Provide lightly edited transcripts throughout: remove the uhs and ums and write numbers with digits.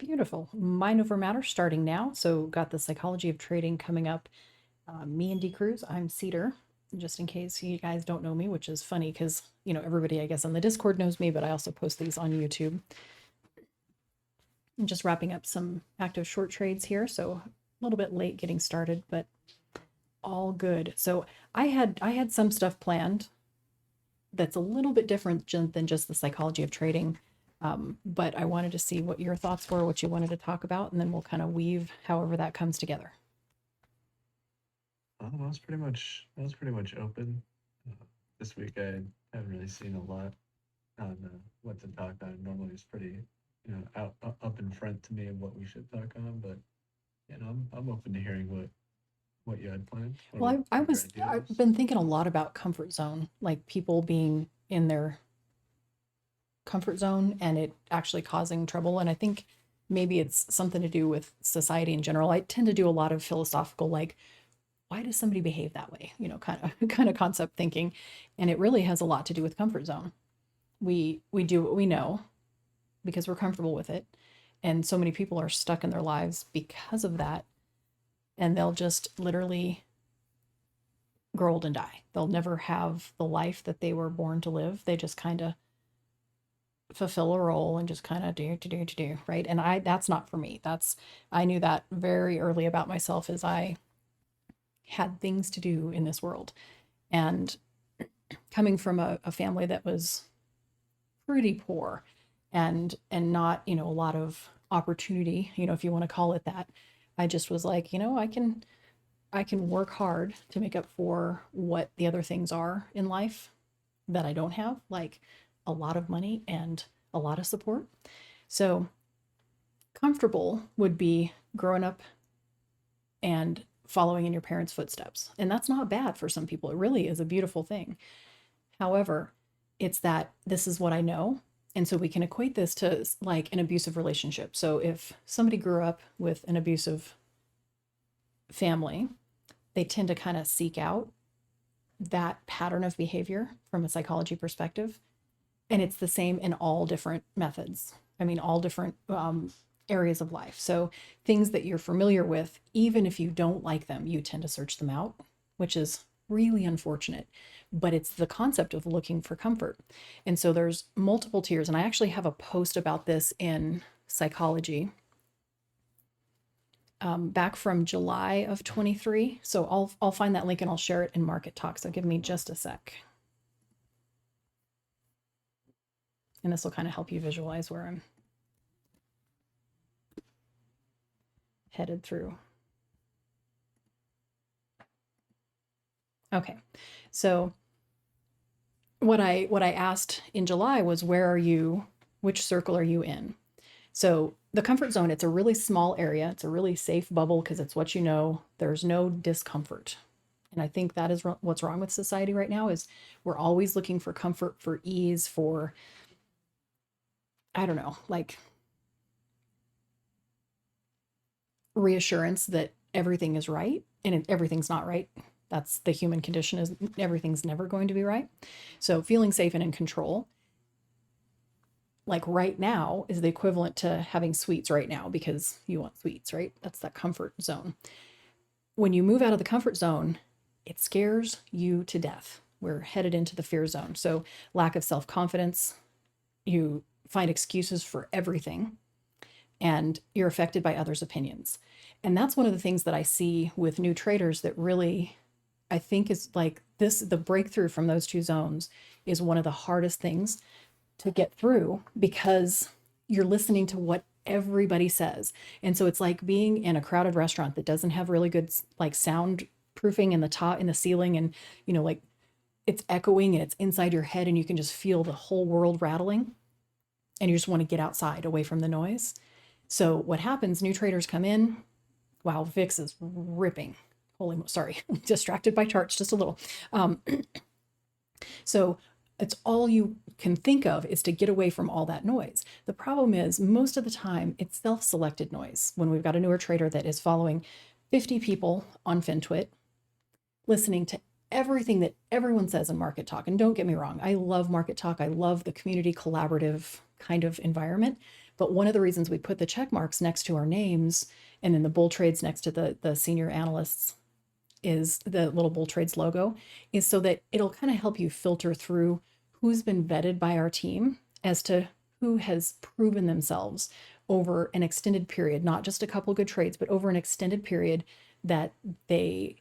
Beautiful. Mind over matter starting now. So got the psychology of trading coming up. Me and D Cruz. I'm Cedar. Just in case you guys don't know me, which is funny because everybody I guess on the Discord knows me, but I also post these on YouTube. I'm just wrapping up some active short trades here, so a little bit late getting started, but all good. So I had some stuff planned that's a little bit different than just the psychology of trading. But I wanted to see what your thoughts were, what you wanted to talk about, and then we'll kind of weave however that comes together. I was pretty much open. This week I haven't really seen a lot on what to talk on. Normally it's pretty, up in front to me of what we should talk on. But I'm open to hearing what you had planned. Well, What your I've ideas? been thinking a lot about comfort zone, like people being in their comfort zone and it actually causing trouble. And I think maybe it's something to do with society in general. I tend to do a lot of philosophical, like, why does somebody behave that way? Kind of concept thinking. And it really has a lot to do with comfort zone. We do what we know because we're comfortable with it. And so many people are stuck in their lives because of that. And they'll just literally grow old and die. They'll never have the life that they were born to live. They just kind of fulfill a role and just kind of do, right? And that's not for me. I knew that very early about myself as I had things to do in this world. And coming from a family that was pretty poor and not, a lot of opportunity, if you want to call it that, I just was like, I can work hard to make up for what the other things are in life that I don't have, like a lot of money and a lot of support. So comfortable would be growing up and following in your parents' footsteps. And that's not bad for some people. It really is a beautiful thing. However, it's that this is what I know. And so we can equate this to like an abusive relationship. So if somebody grew up with an abusive family, they tend to kind of seek out that pattern of behavior from a psychology perspective. And it's the same in all different methods. I mean, all different areas of life. So things that you're familiar with, even if you don't like them, you tend to search them out, which is really unfortunate. But it's the concept of looking for comfort. And so there's multiple tiers. And I actually have a post about this in psychology back from July of 23. So I'll find that link and I'll share it in Market Talk. So give me just a sec. And this will kind of help you visualize where I'm headed through. Okay. So what I asked in July was, where are you? Which circle are you in? So the comfort zone, it's a really small area. It's a really safe bubble because it's what you know. There's no discomfort. And I think that is what's wrong with society right now is we're always looking for comfort, for ease, for I don't know, like reassurance that everything is right and everything's not right. That's the human condition is everything's never going to be right. So feeling safe and in control, like right now, is the equivalent to having sweets right now because you want sweets, right? That's that comfort zone. When you move out of the comfort zone, it scares you to death. We're headed into the fear zone. So lack of self-confidence, you find excuses for everything, and you're affected by others' opinions. And that's one of the things that I see with new traders that really I think is like this the breakthrough from those two zones is one of the hardest things to get through because you're listening to what everybody says. And so it's like being in a crowded restaurant that doesn't have really good like sound proofing in the top in the ceiling and like it's echoing and it's inside your head and you can just feel the whole world rattling and you just want to get outside away from the noise. So what happens, new traders come in. Wow, VIX is ripping. Holy, sorry, distracted by charts just a little. So it's all you can think of is to get away from all that noise. The problem is most of the time it's self-selected noise. When we've got a newer trader that is following 50 people on FinTwit, listening to everything that everyone says in Market Talk. And don't get me wrong, I love Market Talk. I love the community collaborative kind of environment, But one of the reasons we put the check marks next to our names and then the bull trades next to the senior analysts is the little bull trades logo is so that it'll kind of help you filter through who's been vetted by our team as to who has proven themselves over an extended period, not just a couple good trades, but over an extended period, that they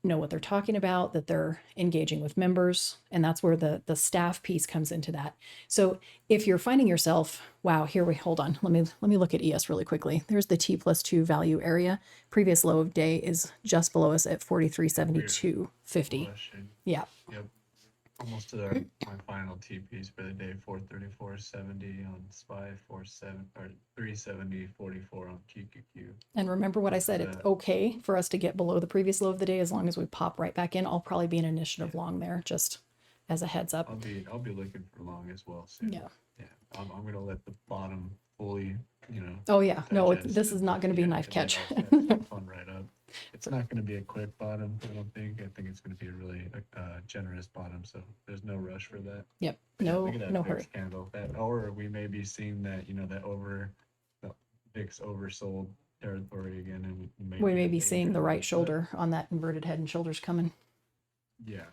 know what they're talking about, that they're engaging with members. And that's where the staff piece comes into that. So if you're finding yourself, wow, here we hold on, let me look at ES really quickly. There's the T+2 value area. Previous low of day is just below us at 43.7250. Question. Yeah. Yep. Almost to my final TPs for the day, 434.70 on SPY, 370.44 on QQQ. And remember what I said, it's okay for us to get below the previous low of the day as long as we pop right back in. I'll probably be an initiative long there, just as a heads up. I'll be looking for long as well soon. Yeah. Yeah. I'm gonna let the bottom fully, Oh yeah, no, digest this is it, not going to be a yeah, knife and then catch. I'll start fun right up. It's not going to be a quick bottom, I don't think. I think it's going to be a really generous bottom, so there's no rush for that. Yep, But yeah, no, look at that no VIX hurry. candle. Or we may be seeing that, the VIX oversold territory again, and We may get be a seeing the danger, right but shoulder on that inverted head and shoulders coming. yeah.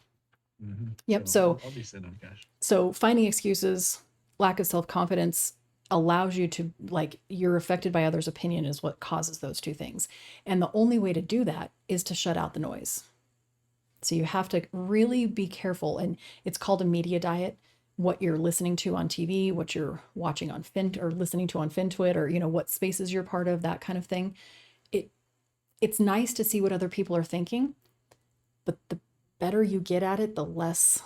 Yep, I'll be sitting on cash. So finding excuses, lack of self-confidence allows you to, like, you're affected by others' opinion is what causes those two things. And the only way to do that is to shut out the noise. So you have to really be careful. And it's called a media diet. What you're listening to on TV, what you're watching on Fin or listening to on FinTwit, or what spaces you're part of, that kind of thing. It's nice to see what other people are thinking, but the better you get at it, the less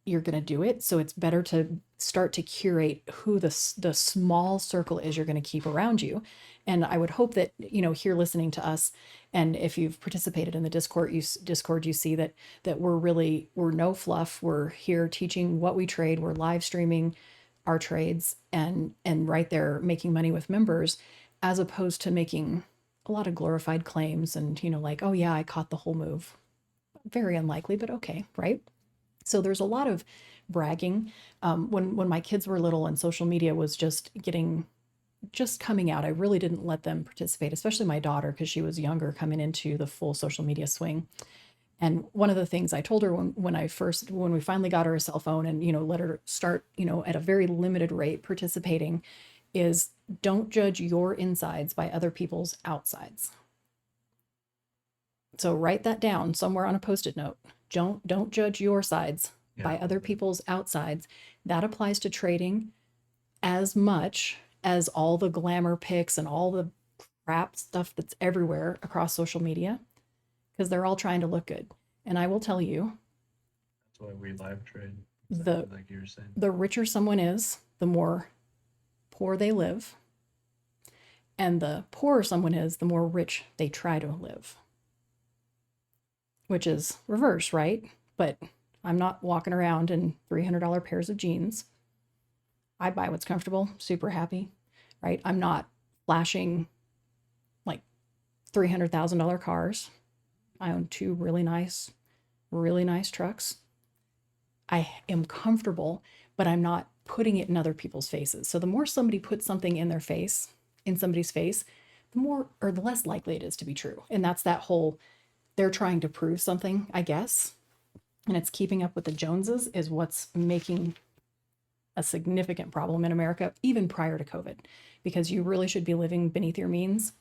you're going to do it. So it's better to start to curate who the small circle is you're going to keep around you. And I would hope that, here listening to us, and if you've participated in the Discord, you see that we're no fluff. We're here teaching what we trade. We're live streaming our trades and right there making money with members, as opposed to making a lot of glorified claims and, like, oh yeah, I caught the whole move. Very unlikely, but okay, right? So there's a lot of bragging. When my kids were little and social media was just coming out, I really didn't let them participate, especially my daughter, because she was younger, coming into the full social media swing. And one of the things I told her when we finally got her a cell phone and, let her start, at a very limited rate participating, is don't judge your insides by other people's outsides. So write that down somewhere on a Post-it note. Don't judge your sides by other people's outsides. That applies to trading as much as all the glamour pics and all the crap stuff that's everywhere across social media, because they're all trying to look good. And I will tell you, that's why we live trade. Like you were saying, the richer someone is, the more poor they live. And the poorer someone is, the more rich they try to live. Which is reverse, right? But I'm not walking around in $300 pairs of jeans. I buy what's comfortable, super happy, right? I'm not flashing like $300,000 cars. I own two really nice trucks. I am comfortable, but I'm not putting it in other people's faces. So the more somebody puts something in somebody's face, the more or the less likely it is to be true. And that's that whole, they're trying to prove something, I guess, and it's keeping up with the Joneses is what's making a significant problem in America, even prior to COVID, because you really should be living beneath your means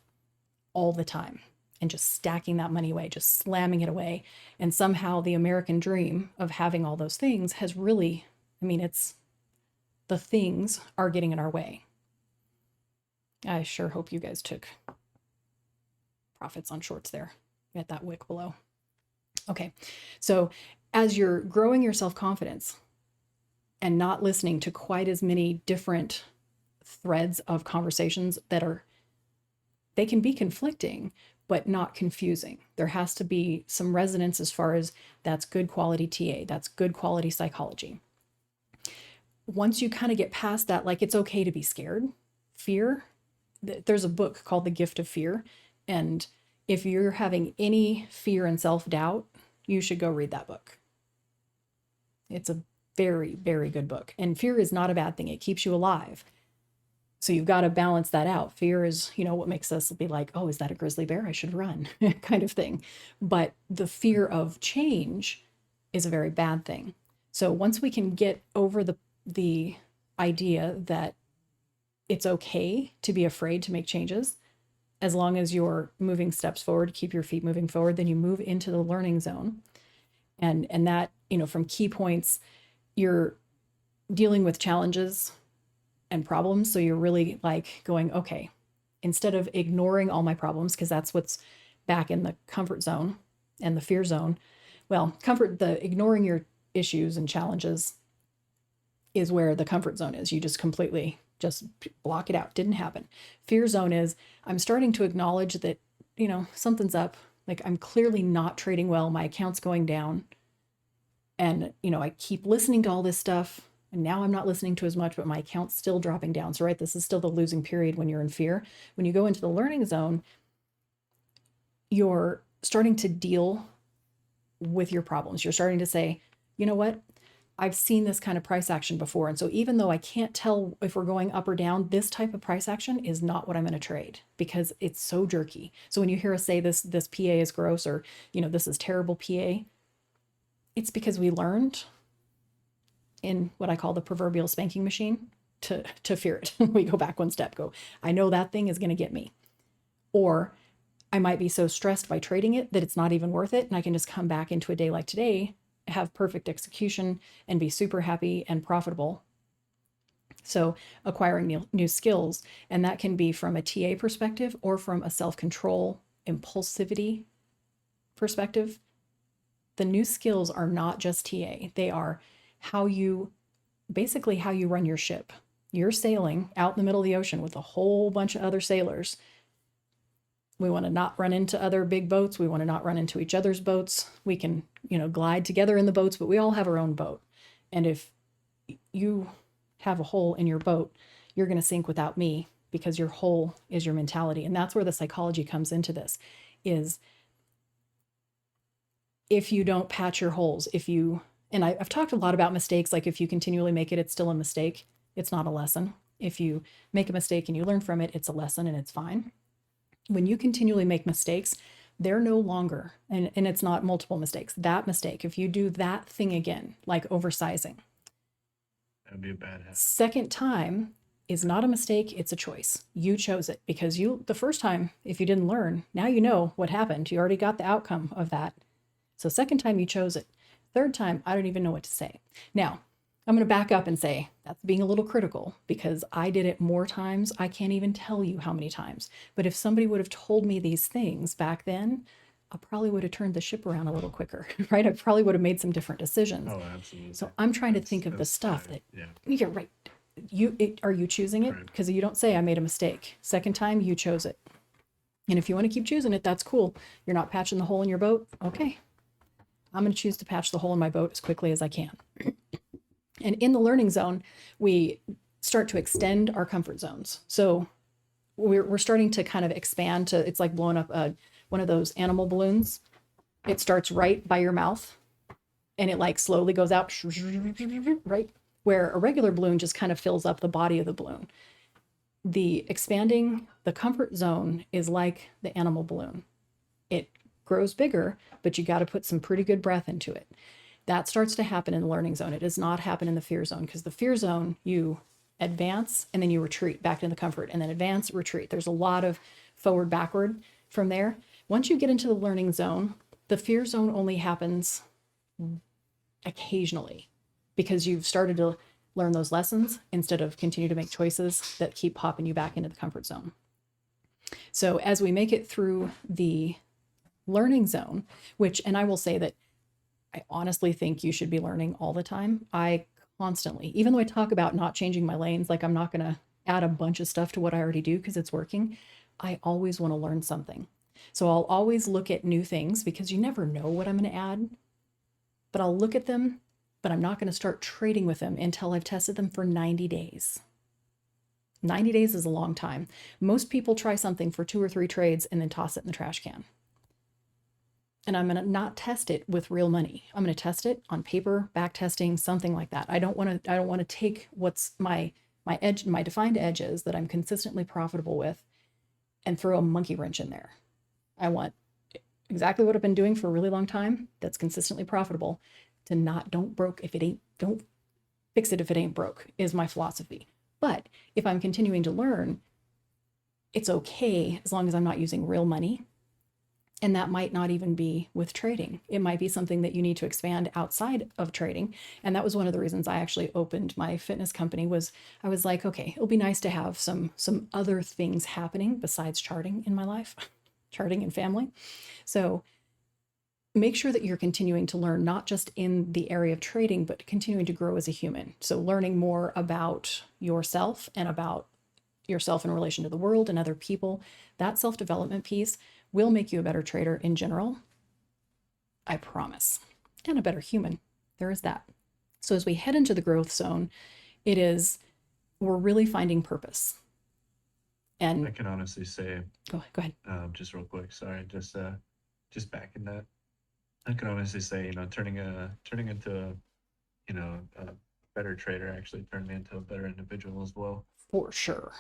all the time and just stacking that money away, just slamming it away. And somehow the American dream of having all those things has really, the things are getting in our way. I sure hope you guys took profits on shorts there at that wick below. Okay, so as you're growing your self-confidence and not listening to quite as many different threads of conversations they can be conflicting, but not confusing. There has to be some resonance as far as that's good quality TA, that's good quality psychology. Once you kind of get past that, like, it's okay to be scared, fear, there's a book called The Gift of Fear, and if you're having any fear and self-doubt, you should go read that book. It's a very, very good book. And fear is not a bad thing. It keeps you alive. So you've got to balance that out. Fear is, what makes us be like, oh, is that a grizzly bear? I should run, kind of thing. But the fear of change is a very bad thing. So once we can get over the idea that it's okay to be afraid to make changes, as long as you're moving steps forward, keep your feet moving forward, then you move into the learning zone. And that, from key points, you're dealing with challenges and problems. So you're really like going, okay, instead of ignoring all my problems, because that's what's back in the comfort zone and the fear zone. Well, ignoring your issues and challenges is where the comfort zone is. You just completely just block it out. Didn't happen. Fear zone is I'm starting to acknowledge that, something's up. Like I'm clearly not trading well. My account's going down. And, I keep listening to all this stuff. And now I'm not listening to as much, but my account's still dropping down. So, right, this is still the losing period when you're in fear. When you go into the learning zone, you're starting to deal with your problems. You're starting to say, you know what? I've seen this kind of price action before. And so even though I can't tell if we're going up or down, this type of price action is not what I'm going to trade because it's so jerky. So when you hear us say this PA is gross or, this is terrible PA, it's because we learned in what I call the proverbial spanking machine to fear it. We go back one step, I know that thing is going to get me. Or I might be so stressed by trading it that it's not even worth it. And I can just come back into a day like today, have perfect execution and be super happy and profitable. So acquiring new skills, and that can be from a TA perspective or from a self-control, impulsivity perspective. The new skills are not just TA. They are how you run your ship. You're sailing out in the middle of the ocean with a whole bunch of other sailors. We want to not run into other big boats. We want to not run into each other's boats. We can, glide together in the boats, but we all have our own boat. And if you have a hole in your boat, you're going to sink without me because your hole is your mentality. And that's where the psychology comes into this is if you don't patch your holes, and I've talked a lot about mistakes, like if you continually make it, it's still a mistake. It's not a lesson. If you make a mistake and you learn from it, it's a lesson and it's fine. When you continually make mistakes, they're no longer, and it's not multiple mistakes, that mistake, if you do that thing again, like oversizing. That'd be a bad habit. Second time is not a mistake, it's a choice. You chose it because the first time, if you didn't learn, now you know what happened. You already got the outcome of that. So second time you chose it. Third time, I don't even know what to say. Now, I'm going to back up and say that's being a little critical because I did it more times. I can't even tell you how many times. But if somebody would have told me these things back then, I probably would have turned the ship around a little quicker, right? I probably would have made some different decisions. Oh, absolutely. So I'm trying to think of the stuff fine. that you're right. Are you choosing it? Because you don't say I made a mistake. Second time, you chose it. And if you want to keep choosing it, that's cool. You're not patching the hole in your boat. Okay. I'm going to choose to patch the hole in my boat as quickly as I can. And in the learning zone, we start to extend our comfort zones. So we're starting to kind of expand to, it's like blowing up one of those animal balloons. It starts right by your mouth and it like slowly goes out, right? Where a regular balloon just kind of fills up the body of the balloon. The expanding the comfort zone is like the animal balloon. It grows bigger, but you got to put some pretty good breath into it. That starts to happen in the learning zone. It does not happen in the fear zone because the fear zone, you advance and then you retreat back into the comfort and then advance, retreat. There's a lot of forward, backward from there. Once you get into the learning zone, the fear zone only happens occasionally because you've started to learn those lessons instead of continue to make choices that keep popping you back into the comfort zone. So as we make it through the learning zone, and I will say that I honestly think you should be learning all the time. I constantly, even though I talk about not changing my lanes, like I'm not going to add a bunch of stuff to what I already do because it's working, I always want to learn something. So I'll always look at new things because you never know what I'm going to add, but I'll look at them, but I'm not going to start trading with them until I've tested them for 90 days. 90 days is a long time. Most people try something for 2 or 3 trades and then toss it in the trash can. and I'm going to not test it with real money. I'm going to test it on paper, back testing, something like that. I don't want to take what's my edge, my defined edges that I'm consistently profitable with and throw a monkey wrench in there. I want exactly what I've been doing for a really long time that's consistently profitable to not don't broke if it ain't don't fix it if it ain't broke is my philosophy. But if I'm continuing to learn, it's okay as long as I'm not using real money. And that might not even be with trading. It might be something that you need to expand outside of trading. And that was one of the reasons I actually opened my fitness company was I was like, okay, it'll be nice to have some other things happening besides charting in my life, charting and family. So make sure that you're continuing to learn, not just in the area of trading, but continuing to grow as a human. So learning more about yourself and about yourself in relation to the world and other people, that self-development piece will make you a better trader in general. I promise. And a better human. There is that. So as we head into the growth zone, we're really finding purpose. And I can honestly say, go ahead. just real quick, sorry, just backing that. I can honestly say, turning into a better trader actually turned me into a better individual as well. For sure.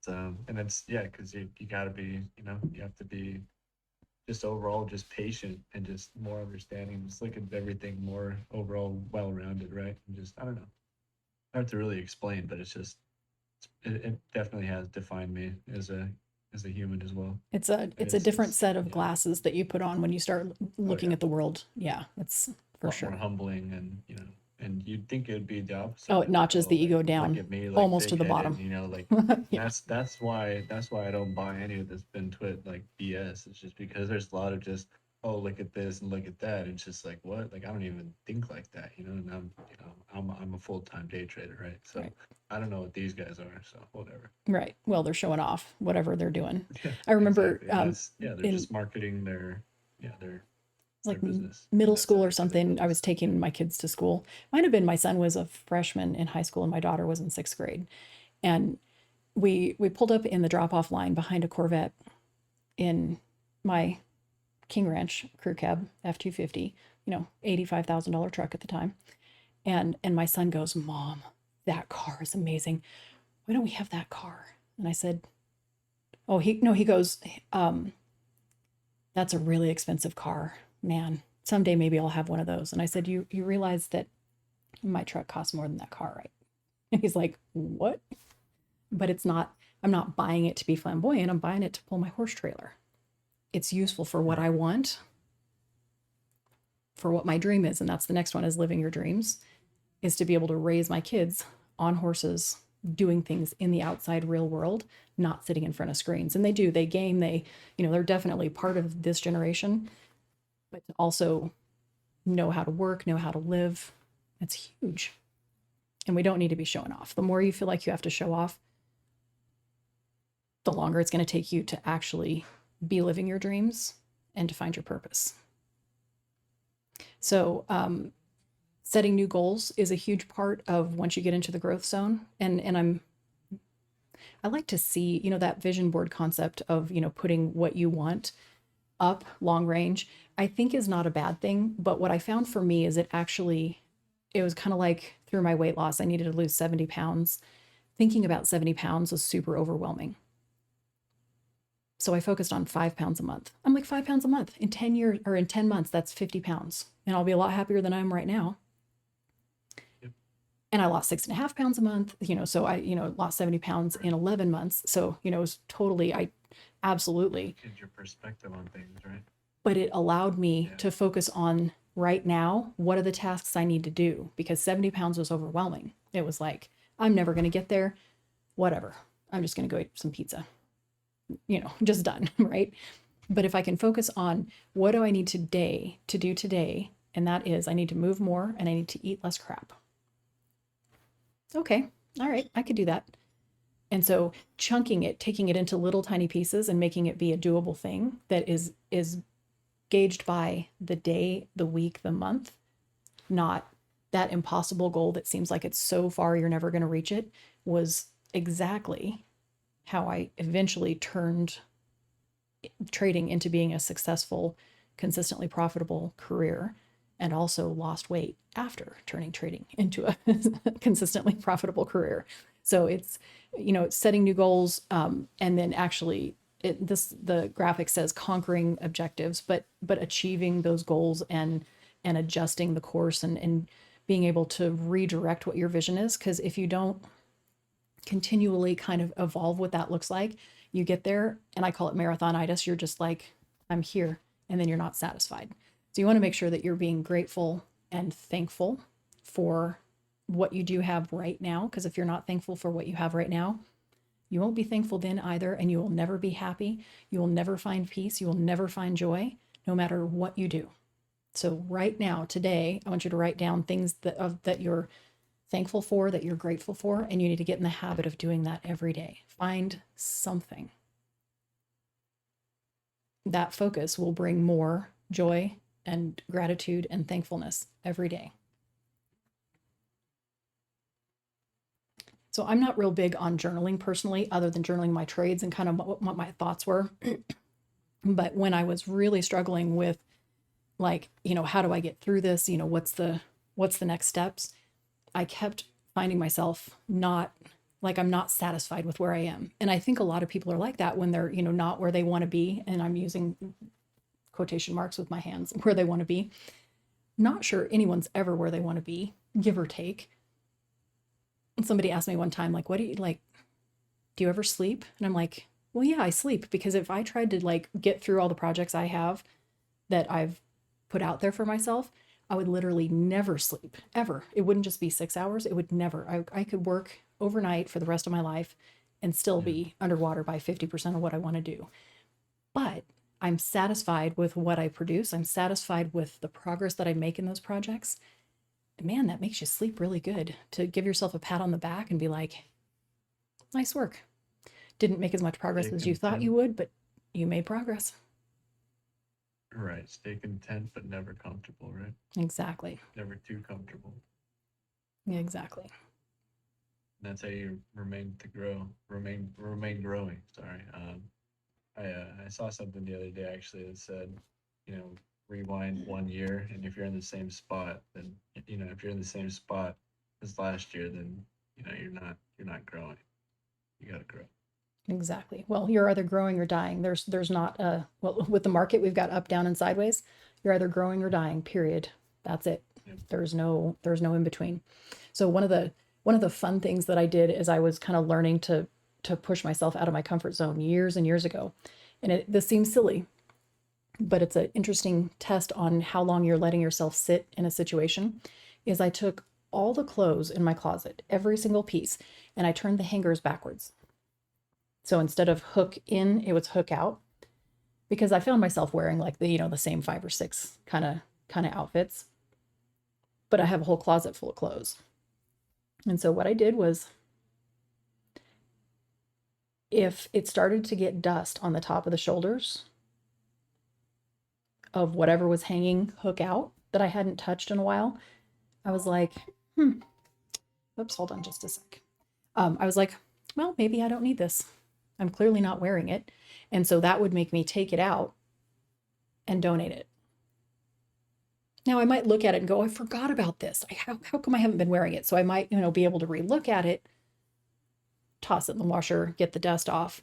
So and it's yeah, because you gotta be, you have to be just overall just patient and just more understanding, just look at everything more overall well rounded, right? And just I don't know, hard to really explain, but it definitely has defined me as a human as well. It's a different set of glasses that you put on when you start looking at the world. Yeah, it's for sure more humbling, and and you'd think it'd be the opposite. Oh, it notches the ego down Look at me, almost to the bottom. Yeah. that's why I don't buy any of this Ben Twit BS. It's just because there's a lot of just, oh, look at this and look at that. It's just like, what? Like I don't even think like that, and I'm a full-time day trader, right? So Right. I don't know what these guys are, so whatever. Right. Well, they're showing off whatever they're doing. Yeah, I remember exactly. They're just marketing their like business. middle school or something. I was taking my kids to school. Might have been my son was a freshman in high school and my daughter was in 6th grade. And we pulled up in the drop-off line behind a Corvette in my King Ranch crew cab F-250, $85,000 truck at the time. And my son goes, "Mom, that car is amazing. Why don't we have that car?" And I said, "Oh, he goes, that's a really expensive car, man. Someday maybe I'll have one of those." And I said, you realize that my truck costs more than that car, right?" And he's like, "What?" But I'm not buying it to be flamboyant. I'm buying it to pull my horse trailer. It's useful for what I want, for what my dream is. And that's the next one, is living your dreams, is to be able to raise my kids on horses, doing things in the outside real world, not sitting in front of screens. And they game, they're definitely part of this generation, but to also know how to work, know how to live. It's huge. And we don't need to be showing off. The more you feel like you have to show off, the longer it's going to take you to actually be living your dreams and to find your purpose. So, setting new goals is a huge part of once you get into the growth zone. And I like to see, that vision board concept of, putting what you want up long range, I think is not a bad thing. But what I found for me is it was kind of like through my weight loss, I needed to lose 70 pounds. Thinking about 70 pounds was super overwhelming. So I focused on 5 pounds a month. I'm like, 5 pounds a month in 10 years or in 10 months, that's 50 pounds. And I'll be a lot happier than I am right now. And I lost 6.5 pounds a month, so I, lost 70 pounds in 11 months. So, it was totally, I absolutely. Change your perspective on things, right? But it allowed me to focus on right now, what are the tasks I need to do? Because 70 pounds was overwhelming. It was like, I'm never going to get there. Whatever. I'm just going to go eat some pizza, just done. Right. But if I can focus on what do I need to do today, and that is I need to move more and I need to eat less crap. Okay. All right. I could do that. And so chunking it, taking it into little tiny pieces and making it be a doable thing that is gauged by the day, the week, the month, not that impossible goal that seems like it's so far you're never going to reach it, was exactly how I eventually turned trading into being a successful, consistently profitable career, and also lost weight after turning trading into a consistently profitable career. So it's, it's setting new goals, and then actually the graphic says conquering objectives, but achieving those goals and adjusting the course and being able to redirect what your vision is. Because if you don't continually kind of evolve what that looks like, you get there, and I call it marathonitis. You're just like, I'm here, and then you're not satisfied. So you want to make sure that you're being grateful and thankful for what you do have right now. Because if you're not thankful for what you have right now, you won't be thankful then either, and you will never be happy. You will never find peace. You will never find joy, no matter what you do. So right now, today, I want you to write down things that you're thankful for, that you're grateful for, and you need to get in the habit of doing that every day. Find something. That focus will bring more joy and gratitude and thankfulness every day. So I'm not real big on journaling personally, other than journaling my trades and kind of what my thoughts were. But when I was really struggling with, like, how do I get through this? What's the next steps? I kept finding myself not like, I'm not satisfied with where I am. And I think a lot of people are like that when they're, not where they want to be. And I'm using quotation marks with my hands, where they want to be. Not sure anyone's ever where they want to be, give or take. And somebody asked me one time, like, what do you like? Do you ever sleep? And I'm like, well, yeah, I sleep, because if I tried to like get through all the projects I have that I've put out there for myself, I would literally never sleep, ever. It wouldn't just be 6 hours. It would never. I could work overnight for the rest of my life and still be underwater by 50% of what I want to do. But I'm satisfied with what I produce. I'm satisfied with the progress that I make in those projects. And man, that makes you sleep really good, to give yourself a pat on the back and be like, nice work. Didn't make as much progress as you thought you would, but you made progress. Right. Stay content, but never comfortable, right? Exactly. Never too comfortable. Yeah, exactly. And that's how you remain growing. Sorry. I saw something the other day actually that said, rewind 1 year, and if you're in the same spot, then if you're in the same spot as last year, then you're not growing. You got to grow. Exactly. Well, you're either growing or dying. There's not well, with the market, we've got up, down, and sideways. You're either growing or dying, period. That's it. Yep. There's no in between. So one of the fun things that I did is I was kind of learning to push myself out of my comfort zone years and years ago. And this seems silly, but it's an interesting test on how long you're letting yourself sit in a situation. Is I took all the clothes in my closet, every single piece, and I turned the hangers backwards. So instead of hook in, it was hook out, because I found myself wearing like the same 5 or 6 kind of outfits, but I have a whole closet full of clothes. And so what I did was, if it started to get dust on the top of the shoulders of whatever was hanging hook out that I hadn't touched in a while, I was like, oops, hold on just a sec. I was like, well, maybe I don't need this. I'm clearly not wearing it. And so that would make me take it out and donate it. Now I might look at it and go, I forgot about this. How come I haven't been wearing it? So I might, be able to relook at it, toss it in the washer, get the dust off.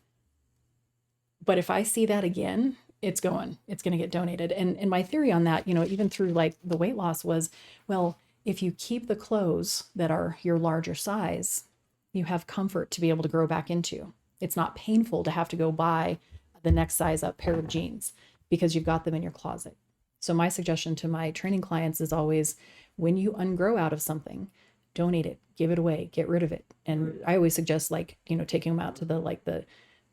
But if I see that again, it's going to get donated. And my theory on that, even through like the weight loss, was, well, if you keep the clothes that are your larger size, you have comfort to be able to grow back into. It's not painful to have to go buy the next size up pair of jeans because you've got them in your closet. So my suggestion to my training clients is always, when you ungrow out of something, donate it, give it away, get rid of it. And I always suggest, like, taking them out to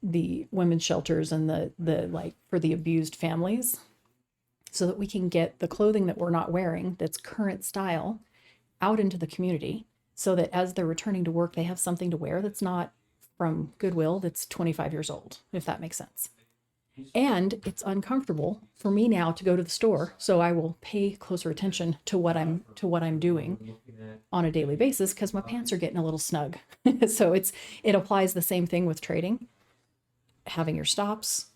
the women's shelters and the like for the abused families, so that we can get the clothing that we're not wearing that's current style out into the community, so that as they're returning to work, they have something to wear that's not from Goodwill, that's 25 years old, if that makes sense. And it's uncomfortable for me now to go to the store, so I will pay closer attention to what I'm doing on a daily basis, because my pants are getting a little snug. So it applies the same thing with trading. Having your stops,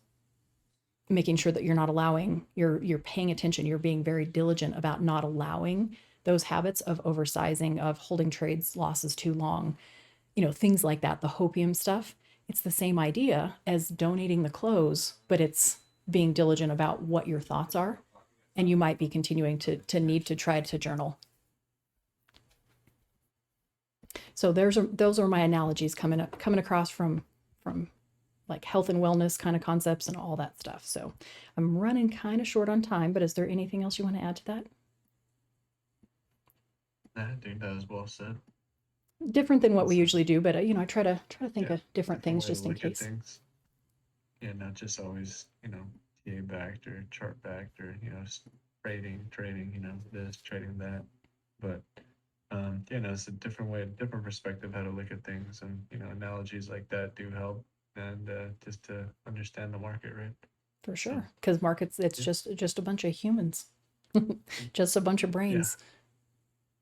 making sure that you're not allowing, you're paying attention, you're being very diligent about not allowing those habits of oversizing, of holding trades losses too long, things like that, the hopium stuff. It's the same idea as donating the clothes, but it's being diligent about what your thoughts are. And you might be continuing to need to try to journal. So those are my analogies coming across from like health and wellness kind of concepts and all that stuff. So I'm running kind of short on time, but is there anything else you want to add to that? I think that was well said. Different than what we Awesome. usually do, but I try to think Yeah, of different things way just to in look at case. things. Yeah, not just always, TA backed or chart backed or, trading, this, trading that. But, it's a different way, different perspective how to look at things. And, analogies like that do help. And just to understand the market, right? For So, sure, because markets, it's yeah. just a bunch of humans, just a bunch of Yeah, brains,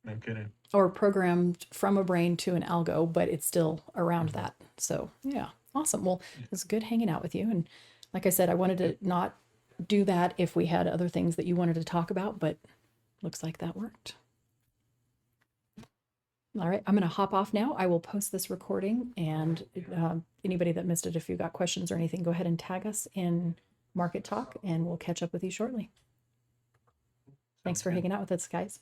no kidding. or programmed from a brain to an algo, but it's still around Mhm. that. So yeah, awesome. Well, Yeah. it's good hanging out with you. And like I said, I wanted to not do that if we had other things that you wanted to talk about, but looks like that worked. All right, I'm going to hop off now. I will post this recording, and anybody that missed it, if you got questions or anything, go ahead and tag us in Market Talk, and we'll catch up with you shortly. Thanks Sounds for good. hanging out with us, guys.